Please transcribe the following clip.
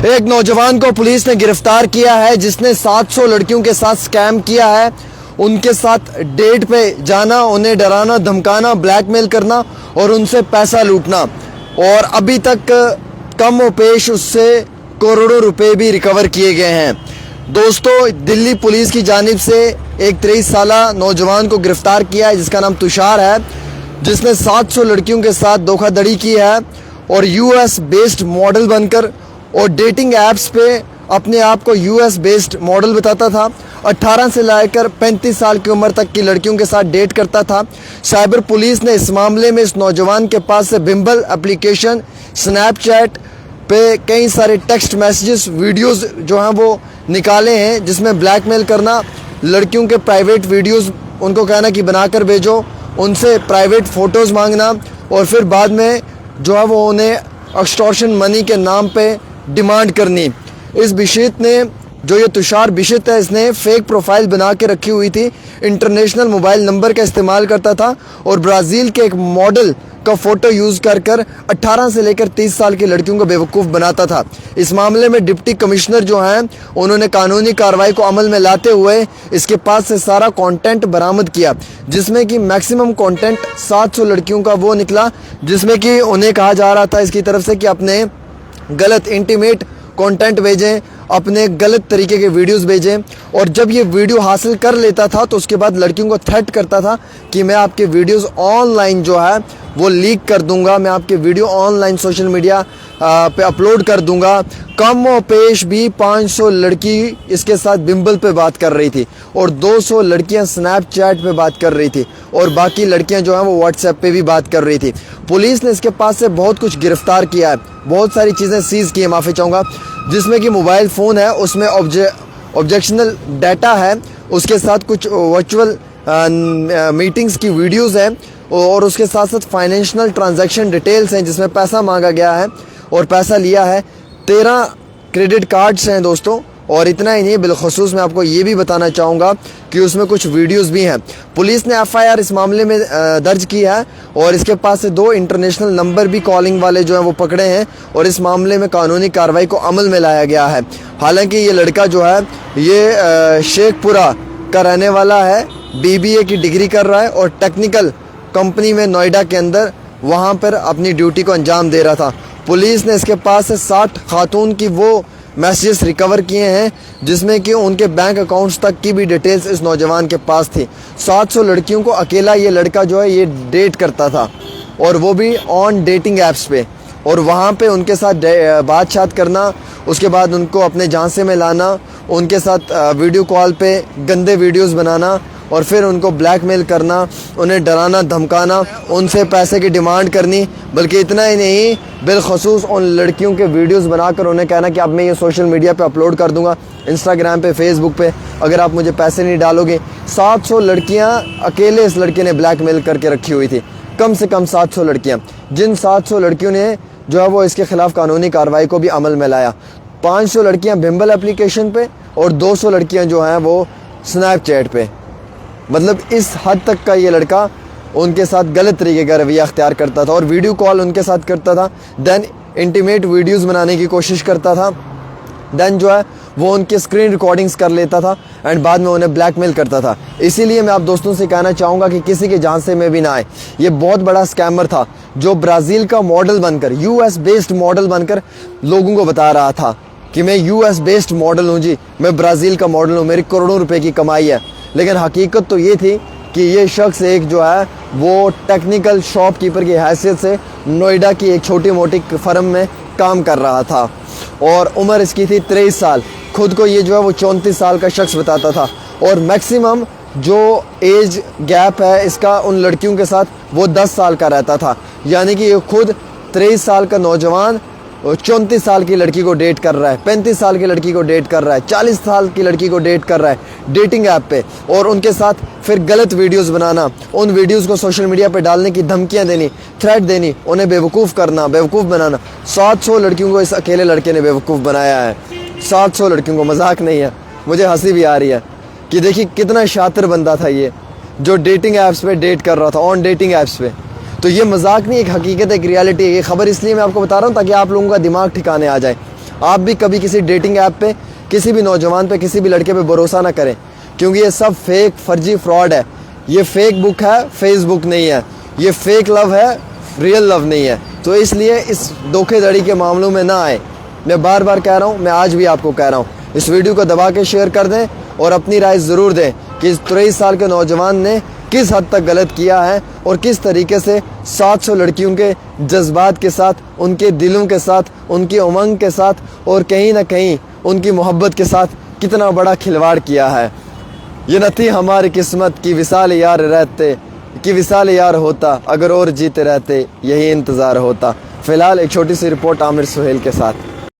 एक नौजवान को पुलिस ने गिरफ्तार किया है जिसने 700 लड़कियों के साथ स्कैम किया है। उनके साथ डेट पे जाना, उन्हें डराना धमकाना, ब्लैकमेल करना और उनसे पैसा लूटना, और अभी तक कम व पेश उससे करोड़ों रुपए भी रिकवर किए गए हैं। दोस्तों, दिल्ली पुलिस की जानिब से एक 23 साला नौजवान को गिरफ्तार किया है जिसका नाम तुषार है, जिसने 700 लड़कियों के साथ धोखाधड़ी की है और यूएस बेस्ड मॉडल बनकर और डेटिंग ऐप्स पे अपने आप को यूएस बेस्ड मॉडल बताता था। 18 से लेकर 35 साल की उम्र तक की लड़कियों के साथ डेट करता था। साइबर पुलिस ने इस मामले में इस नौजवान के पास से बिम्बल एप्लीकेशन, स्नैपचैट पे कई सारे टेक्स्ट मैसेजेस, वीडियोस जो हैं वो निकाले हैं, जिसमें ब्लैकमेल करना, लड़कियों के प्राइवेट वीडियोस उनको कहना कि बनाकर भेजो, उनसे प्राइवेट फ़ोटोज़ मांगना और फिर बाद में जो है वो उन्हें एक्सटॉर्शन मनी के नाम पे डिमांड करनी। इस बिशित ने, जो ये तुषार बिशित है, इसने फेक प्रोफाइल बना के रखी हुई थी, इंटरनेशनल मोबाइल नंबर का इस्तेमाल करता था और ब्राज़ील के एक मॉडल का फ़ोटो यूज़ कर 18 से लेकर 30 साल की लड़कियों को बेवकूफ़ बनाता था। इस मामले में डिप्टी कमिश्नर जो हैं उन्होंने कानूनी कार्रवाई को अमल में लाते हुए इसके पास से सारा कंटेंट बरामद किया, जिसमें कि मैक्सिमम कंटेंट 700 लड़कियों का वो निकला, जिसमें कि उन्हें कहा जा रहा था इसकी तरफ से कि अपने गलत इंटीमेट कंटेंट भेजें, अपने गलत तरीके के वीडियोस भेजें, और जब ये वीडियो हासिल कर लेता था तो उसके बाद लड़कियों को थ्रेट करता था कि मैं आपके वीडियोस ऑनलाइन जो है वो लीक कर दूंगा, मैं आपके वीडियो ऑनलाइन सोशल मीडिया पे अपलोड कर दूंगा। कम व पेश भी 500 लड़की इसके साथ बिम्बल पे बात कर रही थी और 200 लड़कियां स्नैपचैट पे बात कर रही थी और बाकी लड़कियां जो हैं वो व्हाट्सएप पे भी बात कर रही थी। पुलिस ने इसके पास से बहुत कुछ गिरफ्तार किया है, बहुत सारी चीज़ें सीज़ की है, माफ़ी चाहूँगा, जिसमें कि मोबाइल फ़ोन है, उसमें ऑब्जेक्शनल डाटा है, उसके साथ कुछ वर्चुअल मीटिंग्स की वीडियोज़ हैं और उसके साथ साथ फाइनेंशियल ट्रांजैक्शन डिटेल्स हैं जिसमें पैसा मांगा गया है और पैसा लिया है। 13 क्रेडिट कार्ड्स हैं दोस्तों, और इतना ही नहीं, बिलखुसूस मैं आपको ये भी बताना चाहूँगा कि उसमें कुछ वीडियोस भी हैं। पुलिस ने एफआईआर इस मामले में दर्ज की है और इसके पास से 2 इंटरनेशनल नंबर भी कॉलिंग वाले जो हैं वो पकड़े हैं और इस मामले में कानूनी कार्रवाई को अमल में लाया गया है। हालांकि ये लड़का जो है ये शेखपुरा का रहने वाला है, BBA की डिग्री कर रहा है और टेक्निकल कंपनी में नोएडा के अंदर वहाँ पर अपनी ड्यूटी को अंजाम दे रहा था। पुलिस ने इसके पास से 60 खातून की वो मैसेजेस रिकवर किए हैं जिसमें कि उनके बैंक अकाउंट्स तक की भी डिटेल्स इस नौजवान के पास थी। 700 लड़कियों को अकेला ये लड़का जो है ये डेट करता था और वो भी ऑन डेटिंग ऐप्स पे, और वहाँ पे उनके साथ बातचीत करना, उसके बाद उनको अपने झांसे में लाना, उनके साथ वीडियो कॉल पे गंदे वीडियोस बनाना और फिर उनको ब्लैकमेल करना, उन्हें डराना धमकाना, उनसे पैसे की डिमांड करनी। बल्कि इतना ही नहीं, बिलखसूस उन लड़कियों के वीडियोस बनाकर उन्हें कहना कि अब मैं ये सोशल मीडिया पे अपलोड कर दूंगा, इंस्टाग्राम पे, फेसबुक पे, अगर आप मुझे पैसे नहीं डालोगे। 700 लड़कियां अकेले इस लड़के ने ब्लैकमेल करके रखी हुई थी, कम से कम 700 लड़कियाँ, जिन 700 लड़कियों ने जो है वो इसके खिलाफ कानूनी कार्रवाई को भी अमल में लाया। 500 लड़कियाँ बिम्बल एप्लीकेशन पे और 200 लड़कियाँ जो हैं वो स्नैपचैट पे। मतलब इस हद तक का ये लड़का उनके साथ गलत तरीके का रवैया अख्तियार करता था और वीडियो कॉल उनके साथ करता था, देन इंटीमेट वीडियोस बनाने की कोशिश करता था, देन जो है वो उनके स्क्रीन रिकॉर्डिंग्स कर लेता था एंड बाद में उन्हें ब्लैकमेल करता था। इसीलिए मैं आप दोस्तों से कहना चाहूँगा कि किसी के झांसे में भी ना आए। ये बहुत बड़ा स्कैमर था जो ब्राज़ील का मॉडल बनकर, US बेस्ड मॉडल बनकर लोगों को बता रहा था कि मैं US बेस्ड मॉडल हूँ जी, मैं ब्राज़ील का मॉडल हूँ, मेरी करोड़ों रुपए की कमाई है। लेकिन हकीकत तो ये थी कि ये शख्स एक जो है वो टेक्निकल शॉपकीपर की हैसियत से नोएडा की एक छोटी मोटी फर्म में काम कर रहा था और उम्र इसकी थी 23 साल। खुद को ये जो है वो 34 साल का शख्स बताता था और मैक्सिमम जो एज गैप है इसका उन लड़कियों के साथ वो 10 साल का रहता था। यानी कि ये खुद 23 साल का नौजवान 34 साल की लड़की को डेट कर रहा है, 35 साल की लड़की को डेट कर रहा है, 40 साल की लड़की को डेट कर रहा है डेटिंग ऐप पे, और उनके साथ फिर गलत वीडियोस बनाना, उन वीडियोस को सोशल मीडिया पे डालने की धमकियां देनी, थ्रेट देनी, उन्हें बेवकूफ़ करना, बेवकूफ़ बनाना। 700 लड़कियों को इस अकेले लड़के ने बेवकूफ़ बनाया है। 700 लड़कियों को, मजाक नहीं है, मुझे हंसी भी आ रही है कि देखिए कितना शातिर बंदा था ये, जो डेटिंग ऐप्स पे डेट कर रहा था, ऑन डेटिंग ऐप्स पे। तो ये मजाक नहीं, एक हकीकत, एक रियलिटी है। ये खबर इसलिए मैं आपको बता रहा हूँ ताकि आप लोगों का दिमाग ठिकाने आ जाए। आप भी कभी किसी डेटिंग ऐप पे किसी भी नौजवान पे, किसी भी लड़के पे भरोसा ना करें, क्योंकि ये सब फेक, फर्जी, फ्रॉड है। ये फेक बुक है, फेसबुक नहीं है। ये फेक लव है, रियल लव नहीं है। तो इसलिए इस धोखेधड़ी के मामलों में ना आए। मैं बार बार कह रहा हूँ, मैं आज भी आपको कह रहा हूँ, इस वीडियो को दबा के शेयर कर दें और अपनी राय ज़रूर दें कि इस 23 साल के नौजवान ने किस हद तक गलत किया है और किस तरीके से 700 लड़कियों के जज्बात के साथ, उनके दिलों के साथ, उनकी उमंग के साथ और कहीं ना कहीं उनकी मोहब्बत के साथ कितना बड़ा खिलवाड़ किया है। ये न थी हमारी किस्मत की विसाल यार रहते, कि विसाल यार होता, अगर और जीते रहते यही इंतज़ार होता। फ़िलहाल एक छोटी सी रिपोर्ट आमिर सुहेल के साथ।